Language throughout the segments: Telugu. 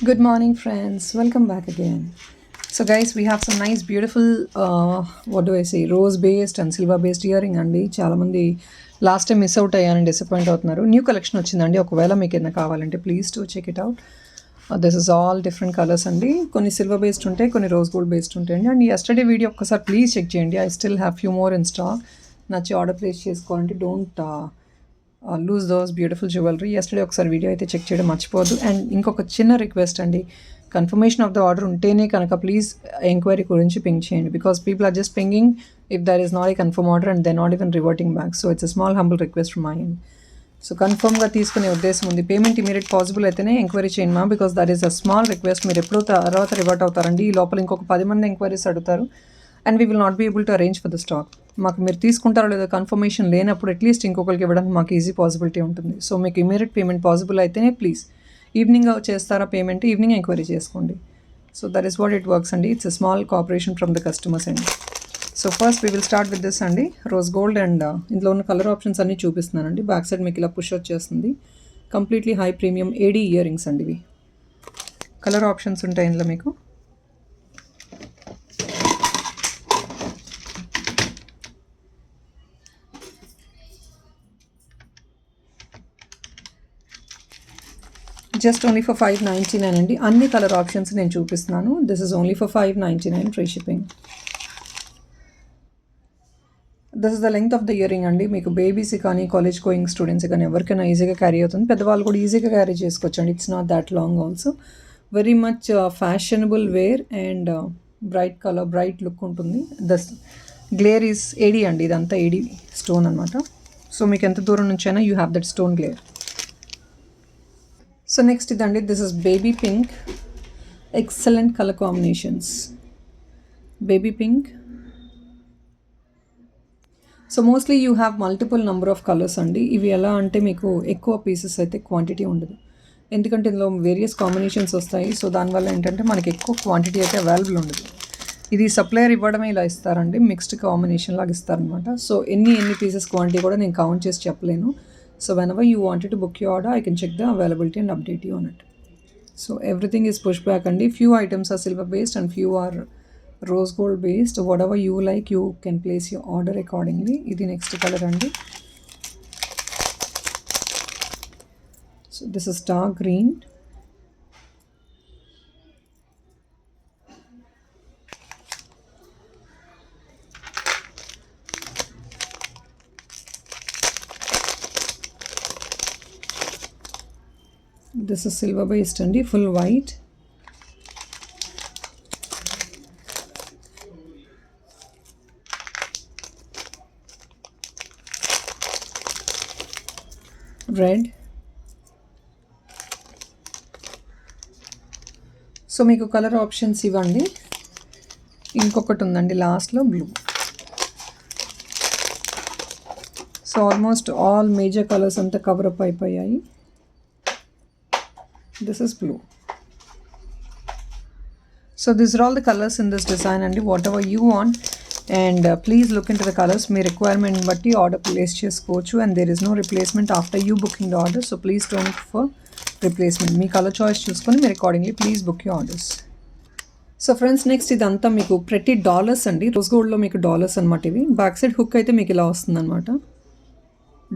Good morning, friends. Welcome back again. So, guys, we have some nice, beautiful, what do I say, rose-based and silver-based earring అండి. చాలా మంది లాస్ట్ టైం మిస్ అవుట్ అయ్యానని డిసప్పాయింట్ అవుతున్నారు. న్యూ కలెక్షన్ వచ్చిందండి. ఒకవేళ మీకు ఏదైనా కావాలంటే please to check it out. This is all different colours అండి. కొన్ని సిల్వర్ బేస్డ్ ఉంటాయి, కొన్ని రోజ్ గోల్డ్ బేస్డ్ ఉంటాయండి. అండ్ ఎస్టర్డే వీడియో ఒక్కసారి ప్లీజ్ చెక్ చేయండి. I still have few more in stock. నచ్చి ఆర్డర్ ప్లేస్ చేసుకోవాలంటే don't lose those beautiful jewellery. Yesterday ఒకసారి వీడియో అయితే చెక్ చేయడం మర్చిపోవద్దు. అండ్ ఇంకొక చిన్న రిక్వెస్ట్ అండి, కన్ఫర్మేషన్ ఆఫ్ ద ఆర్డర్ ఉంటేనే కనుక ప్లీజ్ ఎంక్వైరీ గురించి పింక్ చేయండి. Because people are just pinging if there is not a confirm order and they not even reverting back. So it's a small humble request from my end. So కన్ఫర్మ్గా తీసుకునే ఉద్దేశం ఉంది. పేమెంట్ ఇమీడియట్ పాసిబుల్ అయితేనే ఎంక్వైరీ చేయండి మా, because that is a small request. మీరు ఎప్పుడో తర్వాత రివర్ట్ అవుతారండి. ఈ లోపల ఇంకొక 10 మంది ఎంక్వైరీస్ అడుగుతారు and we will not be able to arrange for the stock. మాకు మీరు తీసుకుంటారో లేదో కన్ఫర్మేషన్ లేనప్పుడు అట్లీస్ట్ ఇంకొకరికి ఇవ్వడానికి మాకు ఈజీ పాసిబిలిటీ ఉంటుంది. సో మీకు ఇమీడియట్ పేమెంట్ పాసిబుల్ అయితేనే ప్లీజ్ ఈవినింగ్ చేస్తారా పేమెంట్, ఈవినింగ్ ఎంక్వైరీ చేసుకోండి. So that is what it works అండి. It's a small cooperation from the customers అండి. So first we will start with this అండి, రోజ్ గోల్డ్. అండ్ ఇందులో ఉన్న కలర్ ఆప్షన్స్ అన్నీ చూపిస్తున్నానండి. బ్యాక్ సైడ్ మీకు ఇలా పుష్ వచ్చేస్తుంది. కంప్లీట్లీ హై ప్రీమియం ఏడీ ఇయర్ రింగ్స్ అండి. ఇవి కలర్ ఆప్షన్స్ ఉంటాయి ఇందులో మీకు. జస్ట్ ఓన్లీ ఫర్ 599 అండి. అన్ని కలర్ ఆప్షన్స్ నేను చూపిస్తున్నాను. This is only for 599 free shipping. This is the length of the earring అండి. మీకు బేబీస్ కానీ కాలేజ్ గోయింగ్ స్టూడెంట్స్ కానీ ఎవరికైనా ఈజీగా క్యారీ అవుతుంది. పెద్దవాళ్ళు కూడా ఈజీగా క్యారీ చేసుకోవచ్చు అండి. It's not that long also. Very much fashionable wear and bright colour, bright look ఉంటుంది. ద గ్లేర్ ఈస్ ఏడీ అండి. ఇదంతా ఏడీ స్టోన్ అనమాట. సో మీకు ఎంత దూరం నుంచైనా you have that stone glare. So next ఇదండి, this is baby pink. Excellent colour combinations. Baby pink. So mostly you have multiple number of colours అండి. ఇవి ఎలా అంటే మీకు ఎక్కువ పీసెస్ అయితే క్వాంటిటీ ఉండదు, ఎందుకంటే ఇందులో వేరియస్ కాంబినేషన్స్ వస్తాయి. సో దానివల్ల ఏంటంటే మనకి ఎక్కువ క్వాంటిటీ అయితే అవైలబుల్ ఉండదు. ఇది సప్లయర్ ఇవ్వడమే ఇలా ఇస్తారండి, మిక్స్డ్ కాంబినేషన్ లాగా ఇస్తారనమాట. సో ఎన్ని పీసెస్ క్వాంటిటీ కూడా నేను కౌంట్ చేసి చెప్పలేను. So whenever you wanted to book your order, I can check the availability and update you on it. So everything is pushed back and few items are silver based and few are rose gold based. Whatever you like, you can place your order accordingly. Idi next color andi. So this is dark green. This is silver based and full white. Red. So మీకు కలర్ ఆప్షన్స్ ఇవ్వండి. ఇంకొకటి ఉందండి లాస్ట్లో, blue. So almost all major colours అంతా కవర్ అప్ అయిపోయాయి. This is blue. So these are all the colors in this design and whatever you want, and please look into the colors. My requirement batti order place chesukochu, and there is no replacement after you booking the order, so please don't look for replacement. Me color choice chusukoni మీరు accordingly please book your orders. So friends next ఇదంతా మీకు ప్రతి డాలర్స్ అండి. రోజ్ గోల్డ్లో మీకు డాలర్స్ అనమాట. ఇవి బ్యాక్ సైడ్ హుక్ అయితే మీకు ఇలా వస్తుంది అనమాట.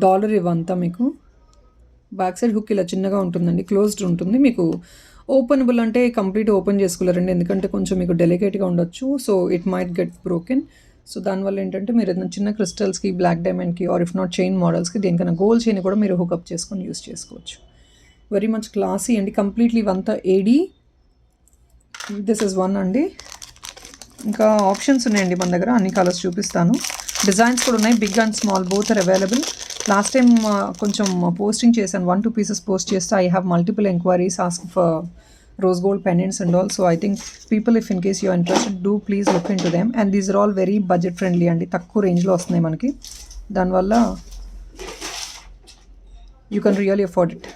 డాలర్ ఇవంతా మీకు బ్యాక్ సైడ్ హుక్ ఇలా చిన్నగా ఉంటుందండి, క్లోజ్డ్ ఉంటుంది. మీకు ఓపెనబుల్ అంటే కంప్లీట్ ఓపెన్ చేసుకోలేరండి, ఎందుకంటే కొంచెం మీకు డెలికేట్గా ఉండొచ్చు. So it might get broken. So దానివల్ల ఏంటంటే మీరు ఏదైనా చిన్న క్రిస్టల్స్కి, బ్లాక్ డైమండ్కి ఆర్ ఇఫ్ నాట్ చైన్ మోడల్స్కి దేనికైనా గోల్డ్ చైన్ కూడా మీరు హుక్అప్ చేసుకొని యూస్ చేసుకోవచ్చు. వెరీ మచ్ క్లాసీ అండి. కంప్లీట్లీ ఇవంతా ఏడీ. దిస్ ఇస్ వన్ అండి. ఇంకా ఆప్షన్స్ ఉన్నాయండి మన దగ్గర, అన్ని కలర్స్ చూపిస్తాను. డిజైన్స్ కూడా ఉన్నాయి, big and small both are available. Last time కొంచెం పోస్టింగ్ చేశాను, 1-2 pieces పోస్ట్ చేస్తే I have multiple enquiries ask for rose gold pendants and all. So I think people if in case you are interested do please look in to them. And these are all very budget friendly అండి, తక్కువ రేంజ్లో వస్తున్నాయి మనకి. దానివల్ల you can really afford it.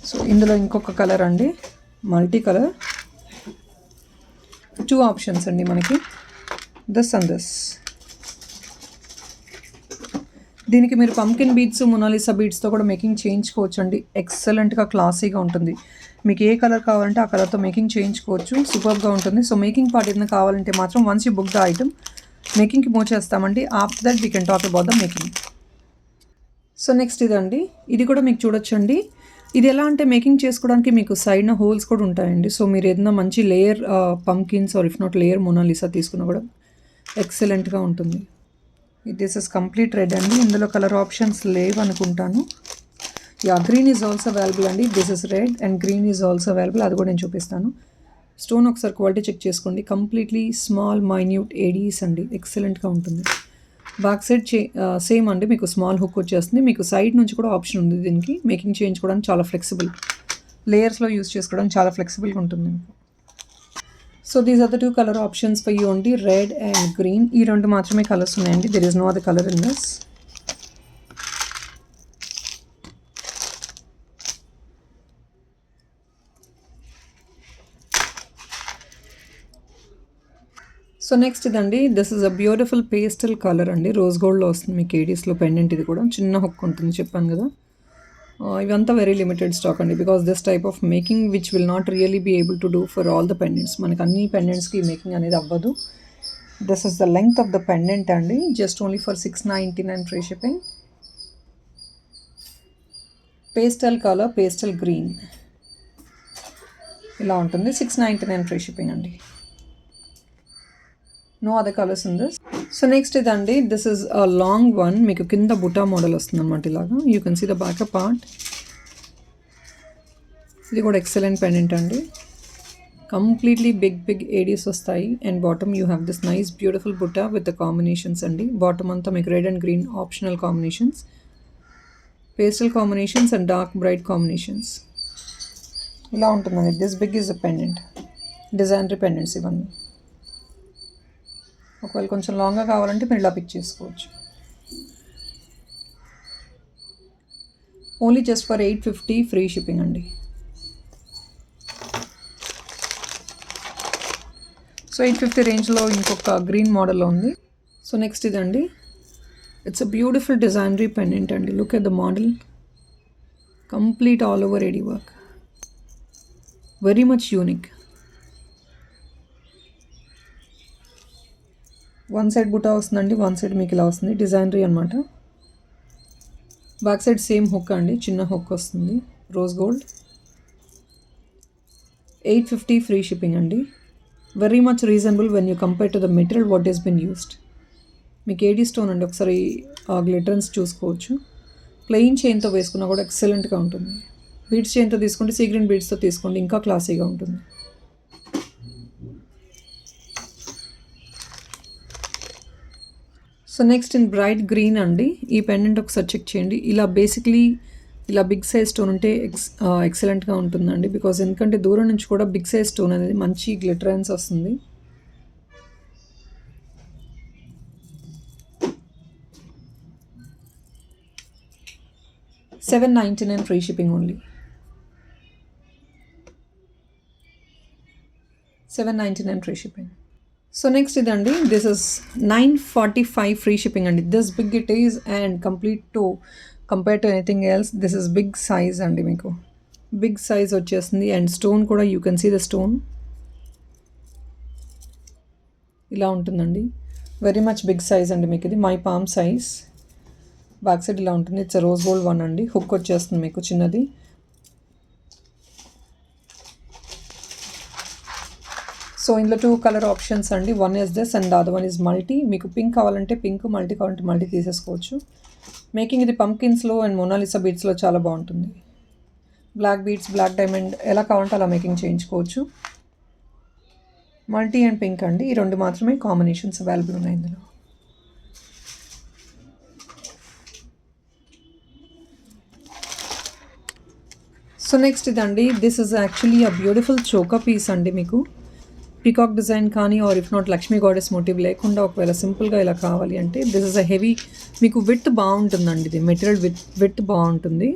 So ఇందులో ఇంకొక కలర్ అండి, మల్టీ కలర్. 2 ఆప్షన్స్ అండి మనకి, దిస్ అండ్ దిస్. దీనికి మీరు పంకిన్ బీడ్స్, మొనాలిసా బీడ్స్తో కూడా మేకింగ్ చేయించుకోవచ్చు అండి. ఎక్సలెంట్గా క్లాసీగా ఉంటుంది. మీకు ఏ కలర్ కావాలంటే ఆ కలర్తో మేకింగ్ చేయించుకోవచ్చు. సూపర్గా ఉంటుంది. సో మేకింగ్ పార్ట్ ఏదైనా కావాలంటే మాత్రం once you book the item మేకింగ్కి మూవ్ చేస్తామండి. After that we can talk about the making. So next ఇదండి, ఇది కూడా మీకు చూడొచ్చండి. ఇది ఎలా అంటే మేకింగ్ చేసుకోవడానికి మీకు సైడ్న హోల్స్ కూడా ఉంటాయండి. సో మీరు ఏదైనా మంచి లేయర్ పంకిన్స్ or if not layer Mona Lisa తీసుకున్నా కూడా ఎక్సలెంట్గా ఉంటుంది. దిస్ ఇస్ కంప్లీట్ రెడ్ అండి. ఇందులో కలర్ ఆప్షన్స్ లేవు అనుకుంటాను. Yeah, green is also available అండి. This is red and green is also available. అది కూడా నేను చూపిస్తాను. స్టోన్ ఒకసారి క్వాలిటీ చెక్ చేసుకోండి. కంప్లీట్లీ స్మాల్ మైన్యూట్ ఏడీస్ అండి. ఎక్సలెంట్గా ఉంటుంది. బ్యాక్ సైడ్ సేమ్ అండి, మీకు స్మాల్ హుక్ వచ్చేస్తుంది. మీకు సైడ్ నుంచి కూడా ఆప్షన్ ఉంది దీనికి. మేకింగ్ చేయించుకోవడానికి చాలా ఫ్లెక్సిబుల్, లేయర్స్లో యూస్ చేసుకోవడానికి చాలా ఫ్లెక్సిబుల్గా ఉంటుంది మీకు. So these are the 2 colour options for you only, red and green. ఈ రెండు మాత్రమే కలర్స్ ఉన్నాయండి. There is no other colour in this. So next ఇదండి, this is a beautiful pastel colour అండి. రోజ్ గోల్డ్లో వస్తుంది మీకు ఏడీస్లో పెండెంట్. ఇది కూడా చిన్న హుక్ ఉంటుంది, చెప్పాను కదా. ఇవంతా వెరీ లిమిటెడ్ స్టాక్ అండి, because this type of making which will not really be able to do for all the pendants. మనకి అన్ని పెండెంట్స్కి మేకింగ్ అనేది అవ్వదు. This is the length of the pendant అండి, just only for $699 free shipping. Pastel colour, pastel green ఇలా ఉంటుంది. $699 ఫ్రీ షిప్పింగ్ అండి. No other colours in this. So next ఇదండి, this is a long one. మీకు కింద బుటా మోడల్ వస్తుంది అనమాట ఇలాగా. You can see the backup part. ఇది కూడా ఎక్సలెంట్ పెండెంట్ అండి. కంప్లీట్లీ బిగ్ ఏడీస్ వస్తాయి. And bottom you have this nice beautiful బుటా విత్ ద కాంబినేషన్స్ అండి. బాటమ్ అంతా మీకు red and green optional combinations, pastel combinations and dark bright combinations ఇలా ఉంటుందండి. This big is a pendant. Designer pendants ఇవన్నీ. ఒకవేళ కొంచెం లాంగ్గా కావాలంటే మీరు ఇలా పిక్ చేసుకోవచ్చు. Only just for $850 free shipping అండి. సో 850 రేంజ్లో ఇంకొక గ్రీన్ మోడల్లో ఉంది. సో నెక్స్ట్ ఇదండి, it's a beautiful designer pendant అండి. Look at the model, complete all over AD work, very much unique. One side బుటా వస్తుందండి, వన్ సైడ్ మీకు ఇలా వస్తుంది. డిజైనరీ అనమాట. బ్యాక్ సైడ్ సేమ్ హుక్ అండి, చిన్న హుక్ వస్తుంది. Rose gold. $850 ఫ్రీ షిప్పింగ్ అండి. Very much reasonable when you compare to the material what is been used. మీకు ఏడీ స్టోన్ అండి, ఒకసారి ఆ గ్లిటర్స్ చూసుకోవచ్చు. ప్లెయిన్ చైన్తో వేసుకున్నా కూడా ఎక్సలెంట్గా ఉంటుంది. బీడ్స్ చైన్తో తీసుకుంటే, సీ గ్రీన్ బీడ్స్తో తీసుకోండి, ఇంకా క్లాసీగా ఉంటుంది. So next in bright green అండి. ఈ పెండెంట్ ఒకసారి చెక్ చేయండి. ఇలా బేసిక్లీ ఇలా బిగ్ సైజ్ స్టోన్ ఉంటే ఎక్సలెంట్గా ఉంటుందండి. బికాజ్ ఎందుకంటే దూరం నుంచి కూడా బిగ్ సైజ్ స్టోన్ అనేది మంచి గ్లిటరెన్స్ వస్తుంది. $799 free shipping only. $799 free shipping. So next ఇదండి, దిస్ ఇస్ $945 ఫ్రీ షిప్పింగ్ అండి. This big it is and complete to compare to anything else. This is big size అండి, మీకు బిగ్ సైజ్ వచ్చేస్తుంది. అండ్ స్టోన్ కూడా you can see the stone ఇలా ఉంటుందండి. వెరీ మచ్ బిగ్ సైజ్ అండి. మీకు ఇది my palm size. Back side ఇలా ఉంటుంది. ఇట్స్ రోజ్ గోల్డ్ వన్ అండి. హుక్ వచ్చేస్తుంది మీకు చిన్నది. సో ఇందులో 2 కలర్ ఆప్షన్స్ అండి. One is this and the other one is multi. మీకు పింక్ కావాలంటే పింక్, మల్టీ కావాలంటే మల్టీ తీసేసుకోవచ్చు. మేకింగ్ ఇది పంకిన్స్లో అండ్ మొనాలిసా బీడ్స్లో చాలా బాగుంటుంది. బ్లాక్ బీడ్స్, బ్లాక్ డైమండ్ ఎలా కావాలంటే అలా మేకింగ్ చేయించుకోవచ్చు. మల్టీ అండ్ పింక్ అండి, ఈ రెండు మాత్రమే కాంబినేషన్స్ అవైలబుల్ ఉన్నాయి ఇందులో. సో నెక్స్ట్ ఇదండి, this is actually a beautiful choker piece అండి. మీకు పీకాక్ డిజైన్ కానీ or if not Lakshmi goddess motif లేకుండా ఒకవేళ సింపుల్గా ఇలా కావాలి అంటే దిస్ ఇస్ అ హెవీ. మీకు విత్ బాగుంటుందండి. ఇది మెటీరియల్ విత్ బాగుంటుంది.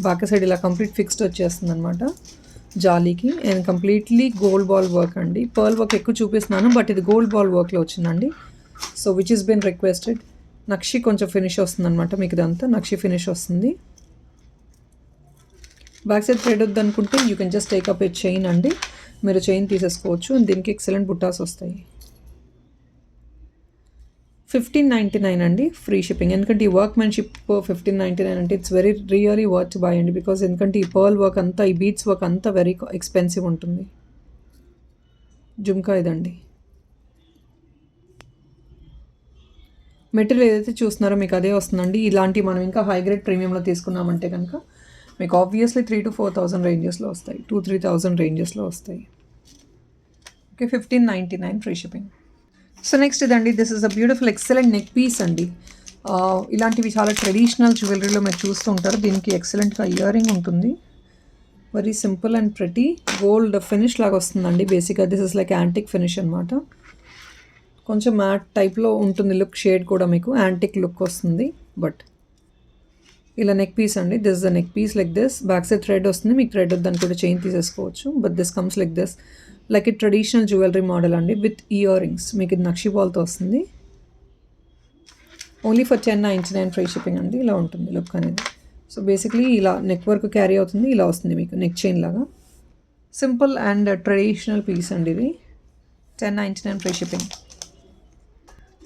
బ్యాక్ సైడ్ ఇలా కంప్లీట్ ఫిక్స్డ్ వచ్చేస్తుంది అనమాట జాలీకి. And completely gold ball work అండి. పర్ల్ వర్క్ ఎక్కువ చూపిస్తున్నాను, బట్ ఇది గోల్డ్ బాల్ వర్క్లో వచ్చిందండి. So which is bin requested. నక్షి కొంచెం ఫినిష్ వస్తుంది అనమాట, మీకు ఇదంతా నక్షి ఫినిష్ వస్తుంది. బ్యాక్ సైడ్ థ్రెడ్ వద్దనుకుంటే you can just take up A chain అండి, మీరు చైన్ తీసేసుకోవచ్చు. దీనికి ఎక్సలెంట్ బుట్టాస్ వస్తాయి. 1599 అండి, ఫ్రీ షిప్పింగ్. ఎందుకంటే ఈ వర్క్మెన్షిప్ 1599 అంటే it's very really worth by అండి, బికాజ్ ఎందుకంటే ఈ పర్ల్ వర్క్ అంతా, ఈ బీట్స్ వర్క్ అంతా వెరీ ఎక్స్పెన్సివ్ ఉంటుంది. జుమ్కా ఇదండి. మెటీరియల్ ఏదైతే చూస్తున్నారో మీకు అదే వస్తుందండి. ఇలాంటి మనం ఇంకా హై గ్రేడ్ ప్రీమియంలో తీసుకున్నామంటే కనుక మీకు ఆబ్వియస్లీ 3,000 to 4,000 రేంజెస్లో వస్తాయి, 2,000-3,000 రేంజెస్లో వస్తాయి. Okay, 1599 free shipping. So next ఇదండి, this is a beautiful excellent neck piece అండి. ఇలాంటివి చాలా ట్రెడిషనల్ జ్యువెలరీలో మీరు చూస్తూ ఉంటారు. దీనికి ఎక్సలెంట్గా ఇయర్ రింగ్ ఉంటుంది, very simple and pretty gold finish లాగా వస్తుందండి. బేసిక్గా this is like antique finish అనమాట. కొంచెం మ్యాట్ టైప్లో ఉంటుంది లుక్, షేడ్ కూడా మీకు యాంటిక్ లుక్ వస్తుంది. బట్ ఇలా నెక్ పీస్ అండి, this is the neck piece like this. Back side thread వస్తుంది, మీకు థ్రెడ్ వద్దని కూడా చైన్ తీసేసుకోవచ్చు. But this comes like this, like ఈ ట్రెడిషనల్ జ్యువెలరీ మోడల్ అండి విత్ ఇయర్ రింగ్స్. మీకు ఇది నక్షి బాల్తో వస్తుంది. ఓన్లీ ఫర్ 1099 ఫ్రీ షిప్పింగ్ అండి. ఇలా ఉంటుంది లుక్ అనేది. సో బేసిక్లీ ఇలా నెక్ వర్క్ క్యారీ అవుతుంది, ఇలా వస్తుంది మీకు నెక్ చైన్ లాగా. సింపుల్ అండ్ ట్రెడిషనల్ పీస్ అండి ఇది, 1099 free shipping.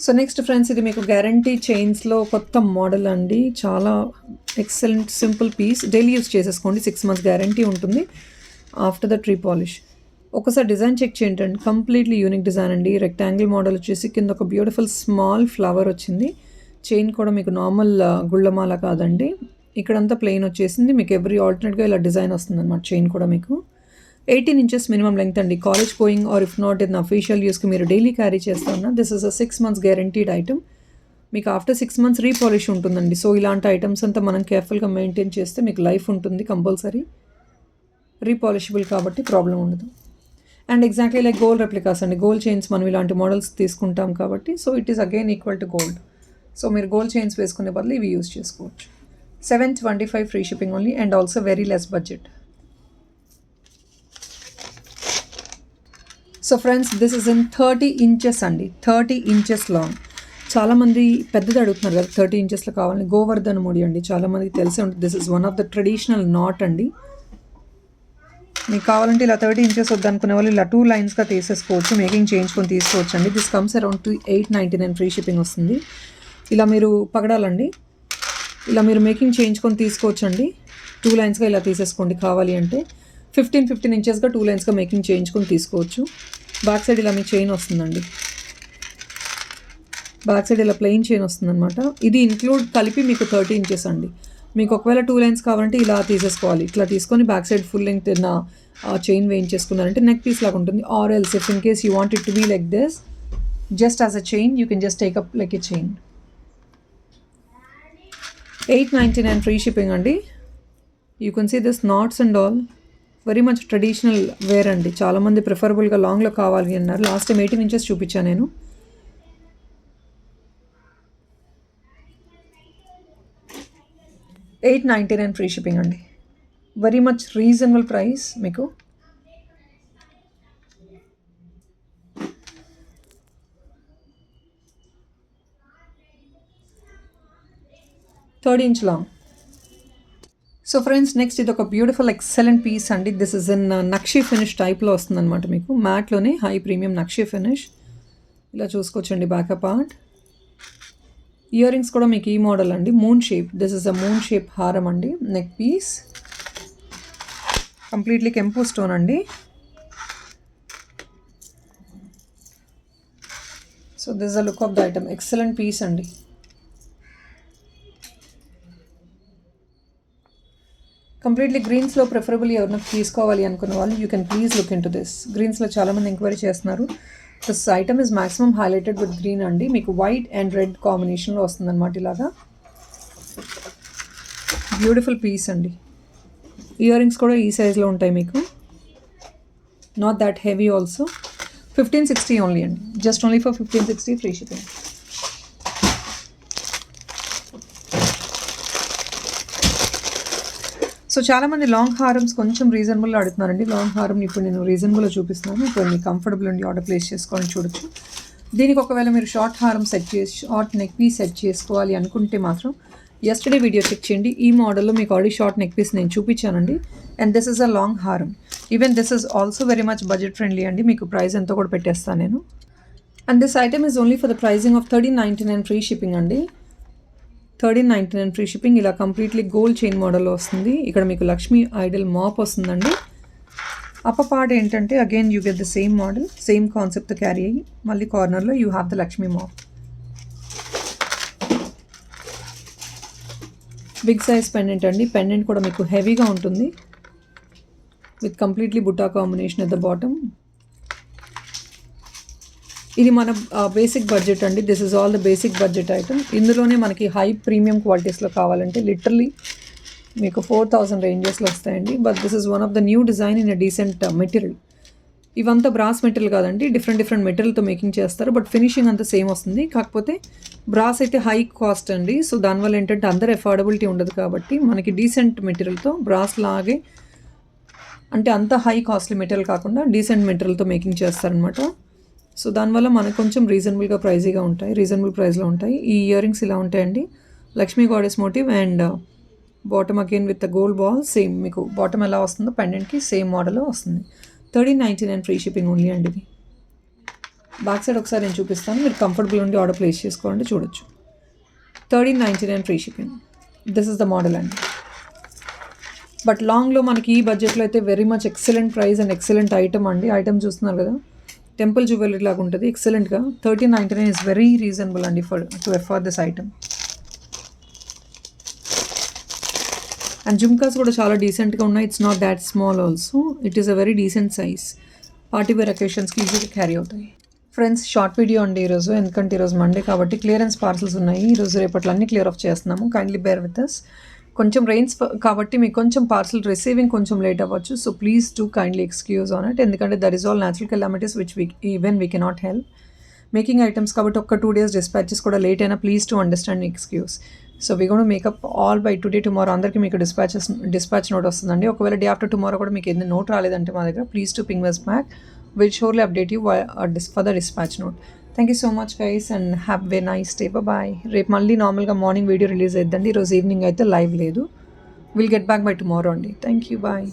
So next friends, ఇది మీకు గ్యారంటీ చైన్స్లో కొత్త మోడల్ అండి. చాలా excellent simple piece, daily use చేసేసుకోండి. 6 months గ్యారంటీ ఉంటుంది ఆఫ్టర్ ద ట్రీ పాలిష్. ఒకసారి డిజైన్ చెక్ చేయండి, కంప్లీట్లీ యూనిక్ డిజైన్ అండి. రెక్టాంగిల్ మోడల్ వచ్చేసి కింద ఒక బ్యూటిఫుల్ స్మాల్ ఫ్లవర్ వచ్చింది. చైన్ కూడా మీకు నార్మల్ గుళ్ళమాల కాదండి, ఇక్కడంతా ప్లెయిన్ వచ్చేసింది. మీకు ఎవ్రీ ఆల్టర్నేట్గా ఇలా డిజైన్ వస్తుంది అనమాట. చైన్ కూడా మీకు 18 inches మినిమం లెంగ్త్ అండి. College going or if not in official యూస్కి మీరు డైలీ క్యారీ చేస్తున్నా. This is a 6 months guaranteed item. మీకు ఆఫ్టర్ 6 months రీపాలిష్ ఉంటుందండి. సో ఇలాంటి ఐటమ్స్ అంతా మనం కేర్ఫుల్గా మెయింటైన్ చేస్తే మీకు లైఫ్ ఉంటుంది కంపల్సరీ. రీపాలిషబుల్ కాబట్టి ప్రాబ్లం ఉండదు. And exactly like gold replicas అండి, గోల్డ్ చైన్స్ మనం ఇలాంటి మోడల్స్ తీసుకుంటాం కాబట్టి so it is again equal to gold. So మీరు గోల్డ్ చైన్స్ వేసుకునే బదులు ఇవి యూస్ చేసుకోవచ్చు. 725 free shipping only and also very less budget. So friends, this is in 30 inches అండి, 30 inches లాంగ్. చాలామంది పెద్దది అడుగుతున్నారు కదా 30 inchesలో కావాలని. గోవర్ధన్ ముడి అండి, చాలామందికి తెలిసే ఉంటుంది. This is one of the traditional not అండి. మీకు కావాలంటే ఇలా 30 inches వద్దనుకునే వాళ్ళు ఇలా 2 lines తీసేసుకోవచ్చు, మేకింగ్ చేయించుకొని తీసుకోవచ్చు అండి. This comes around 899 free shipping వస్తుంది. ఇలా మీరు పగడాలండి, ఇలా మీరు మేకింగ్ చేయించుకొని తీసుకోవచ్చు అండి. 2 linesగా ఇలా తీసేసుకోండి కావాలి అంటే. 15 inchesగా 2 linesగా మేకింగ్ చేయించుకొని తీసుకోవచ్చు. బ్యాక్ సైడ్ ఇలా మీకు చైన్ వస్తుందండి, బ్యాక్ సైడ్ ఇలా ప్లెయిన్ చైన్ వస్తుందన్నమాట. ఇది ఇంక్లూడ్ కలిపి మీకు 30 inches అండి. మీకు ఒకవేళ 2 lines కావాలంటే ఇలా తీసేసుకోవాలి. ఇట్లా తీసుకొని back side full length chain వేయించేసుకున్నారంటే నెక్ పీస్ లాగా ఉంటుంది. Or else if in case you want it to be like this just as a chain, you can just take up like a chain. 899 free shipping అండి. You can see this knots and all, very much traditional wear అండి. చాలామంది ప్రిఫరబుల్గా లాంగ్లో కావాలి అన్నారు. లాస్ట్ టైం 18 inches చూపించాను నేను. $899 ఫ్రీ షిప్పింగ్ అండి, వెరీ మచ్ రీజనబుల్ ప్రైస్ మీకు. Third inch long. So friends, next ఇది ఒక బ్యూటిఫుల్ ఎక్సలెంట్ పీస్ అండి. This is in nakshi finish టైప్లో వస్తుంది అనమాట. మీకు మ్యాట్లోనే హై ప్రీమియం నక్షి ఫినిష్. ఇలా చూసుకోవచ్చండి బ్యాకప్ పార్ట్. ఇయర్ రింగ్స్ కూడా మీకు ఈ మోడల్ అండి, moon shape. This is a moon shape హారం అండి. నెక్ పీస్ కంప్లీట్లీ కెంపు స్టోన్ అండి. So this is the look of the item, excellent piece అండి. కంప్లీట్లీ గ్రీన్స్లో ప్రిఫరబుల్ ఎవరైనా తీసుకోవాలి అనుకున్న వాళ్ళు you can please look in to this. గ్రీన్స్లో చాలామంది ఎంక్వైరీ చేస్తున్నారు. This item is maximum highlighted with green అండి. మీకు వైట్ అండ్ రెడ్ కాంబినేషన్లో వస్తుంది అనమాట. ఇలాగా బ్యూటిఫుల్ పీస్ అండి. ఇయర్ రింగ్స్ కూడా ఈ సైజ్లో ఉంటాయి మీకు, not that heavy also. 1560 only అండి, just only for 1560 free shipping. So చాలామంది లాంగ్ హారమ్స్ కొంచెం రీజనబుల్లో అడుగుతున్నారండి. లాంగ్ హారం ఇప్పుడు నేను రీజనబుల్లో చూపిస్తున్నాను. ఇప్పుడు మీకు కంఫర్టబుల్ ఉండి ఆర్డర్ ప్లేస్ చేసుకోవాలని చూడొచ్చు. దీనికి ఒకవేళ మీరు షార్ట్ హారం సెట్ చేసి షార్ట్ నెక్ పీస్ సెట్ చేసుకోవాలి అనుకుంటే మాత్రం యస్టర్డే వీడియో చెక్ చేయండి. ఈ మోడల్లో మీకు ఆల్రెడీ షార్ట్ నెక్ పీస్ నేను చూపించానండి. And this is a long హారం. Even this is also very much budget friendly అండి. మీకు ప్రైస్ ఎంతో కూడా పెట్టేస్తాను నేను. And this item is only for the pricing of 1399 free shipping అండి. 1399 ఫ్రీ షిప్పింగ్. ఇలా కంప్లీట్లీ గోల్డ్ చైన్ మోడల్లో వస్తుంది. ఇక్కడ మీకు లక్ష్మీ ఐడల్ మాప్ వస్తుందండి. అప్పర్ పార్ట్ ఏంటంటే again you get the same model, same కాన్సెప్ట్తో క్యారీ అయ్యి మళ్ళీ కార్నర్లో యూ హ్యావ్ ద లక్ష్మీ మాప్. బిగ్ సైజ్ పెండెంట్ అండి. పెండెంట్ కూడా మీకు హెవీగా ఉంటుంది విత్ కంప్లీట్లీ బుట్టా కాంబినేషన్ అట్ ద బాటమ్. ఇది మన బేసిక్ బడ్జెట్ అండి. This is all the basic budget item. ఇందులోనే మనకి హై ప్రీమియం క్వాలిటీస్లో కావాలంటే లిటరలీ మీకు 4000 రేంజెస్లో వస్తాయండి. But this is one of the new design in a decent material. ఇవంతా బ్రాస్ మెటీరియల్ కాదండి, డిఫరెంట్ మెటీరియల్తో మేకింగ్ చేస్తారు. బట్ ఫినిషింగ్ అంతా సేమ్ వస్తుంది. కాకపోతే బ్రాస్ అయితే హై కాస్ట్ అండి. సో దానివల్ల ఏంటంటే అందరు అఫోర్డబిలిటీ ఉండదు కాబట్టి మనకి డీసెంట్ మెటీరియల్తో బ్రాస్ లాగే అంటే అంత హై కాస్ట్లీ మెటీరియల్ కాకుండా డీసెంట్ మెటీరియల్తో మేకింగ్ చేస్తారనమాట. సో దానివల్ల మనకు కొంచెం రీజనబుల్గా ప్రైజీగా ఉంటాయి, రీజనబుల్ ప్రైస్లో ఉంటాయి. ఈ ఇయర్ రింగ్స్ ఇలా ఉంటాయండి. Lakshmi goddess motif and bottom again with the gold ball. Same మీకు బాటమ్ ఎలా వస్తుందో పెండెంట్కి సేమ్ మోడల్లో వస్తుంది. 1399 ఫ్రీ షిప్పింగ్ ఓన్లీ అండి. ఇది బ్యాక్ సైడ్ ఒకసారి నేను చూపిస్తాను, మీరు కంఫర్టబుల్ ఉండి ఆర్డర్ ప్లేస్ చేసుకోవాలంటే చూడొచ్చు. 1399 free shipping. This is the model అండి. బట్ లాంగ్లో మనకి ఈ బడ్జెట్లో అయితే very much excellent price and excellent item అండి. ఐటమ్ చూస్తున్నారు కదా, టెంపుల్ జ్యువెలరీ లాగా ఉంటుంది ఎక్సలెంట్గా. 1399 ఇస్ వెరీ రీజనబుల్ అండి to afford this item. And jhumkas కూడా చాలా డీసెంట్గా ఉన్నాయి. It's not that small also. It is a very decent size. Party wear అకేషన్స్కి ఈజీగా క్యారీ అవుతాయి. ఫ్రెండ్స్, షార్ట్ వీడియో అండి ఈరోజు, ఎందుకంటే ఈరోజు మండే కాబట్టి క్లియరెన్స్ పార్సల్స్ ఉన్నాయి. ఈరోజు రేపట్లో అన్ని క్లియర్ ఆఫ్ చేస్తున్నాము. Kindly bear with us. కొంచెం రెయిన్స్ కాబట్టి మీకు కొంచెం పార్సల్ రిసీవింగ్ కొంచెం లేట్ అవ్వచ్చు. So please do kindly excuse on it. ఎందుకంటే that is all natural calamities which even we cannot help. Making items కాబట్టి ఒక 2 days డిస్పాచెస్ కూడా లేట్ అయినా please to understand excuse. So we gonna make up all by today tomorrow. అందరికీ మీకు డిస్పాచ్ నోట్ వస్తుందండి. ఒకవేళ డే ఆఫ్టర్ టుమారో కూడా మీకు ఏదైనా నోట్ రాలేదంటే మా దగ్గర please to ping us back. We'll surely update you for the dispatch note. Thank you so much guys and have a nice day. Bye. రేపు మళ్ళీ నార్మల్గా మార్నింగ్ వీడియో రిలీజ్ అయిద్దండి. ఈరోజు ఈవినింగ్ అయితే లైవ్ లేదు. We'll get back by tomorrow అండి. Thank you. Bye.